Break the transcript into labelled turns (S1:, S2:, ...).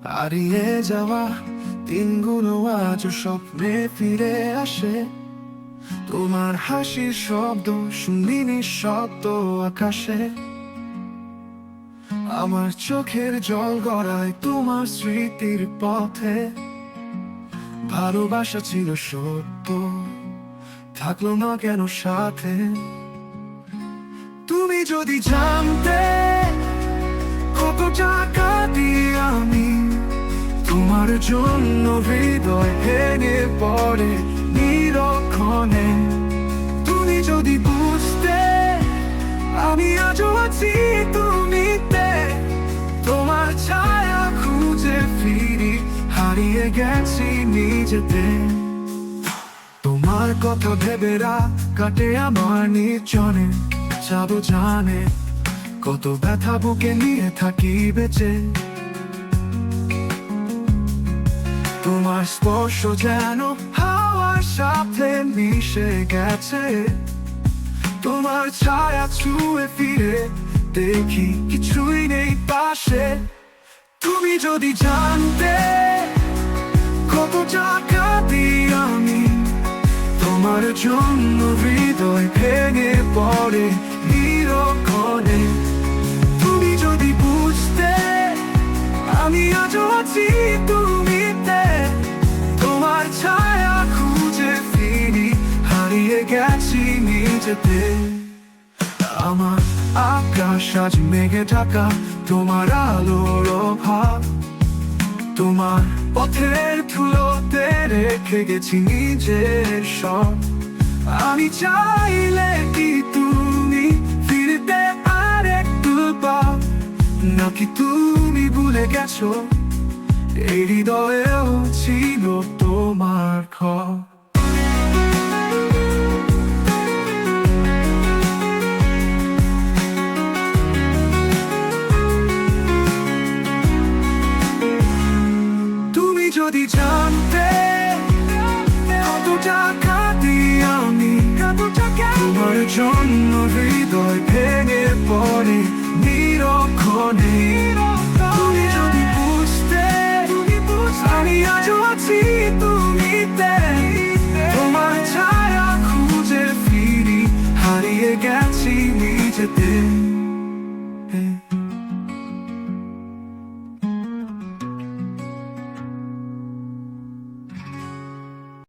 S1: হারিয়ে যাওয়া দিনগুলো আজ স্বপ্নে ফিরে আসে। তোমার হাসির শব্দ শুনি নিঃশব্দ আকাশে। আমার চোখের জল গড়ায় তোমার স্মৃতির পথে। ভালোবাসা ছিল সত্য, থাকলো না কেন সাথে? তুমি যদি জানতে কত টাকা দিয়ে আমি তোমার জন্য হৃদয় ভেঙে পড়ে নিরক্ষণে। তুমি যদি বুঝতে আমি আজও আছি তুমিতে। তোমার ছায়া খুঁজে ফিরি, হারিয়ে গেছি নিজেতে। তোমার কথা ভেবে রাত কাটে আমার নির্জনে। যাবো জানে কত ব্যথা বুকে নিয়ে থাকি বেঁচে। তোমার স্পর্শ যেন হাওয়ার সাথে মিশে গেছে। তোমার ছায়া ছুঁয়ে ফিরে দেখি কিছুই নেই পাশে। তুমি যদি জানতে কত টাকা দিই আমি তোমার জন্য হৃদয় ভেঙে পড়ে নিরক্ষণে। তুমি যদি বুঝতে আমি আজও আছি তুমিতে। তোমার ছায়া খুঁজে ফিরি, হারিয়ে গেছি নিজেতে। আমার আকাশ আজ মেঘে ঢাকা, তোমার আলোর অভাব। তোমার পথের ধুলোতে রেখে গেছি নিজের সব। আমি চাইলে কি তুমি ফিরতে আরেকটু পাও, নাকি তুমি ভুলে গেছো এই হৃদয়েও ছিল তোমার ঘর? তুমি যদি জানতে কত টাকা দিই আমি তোমার জন্য হৃদয় ভেঙে পড়ে নিরক্ষণে। তুমি যদি বুঝতে আমি আজও আছি তুমিতে।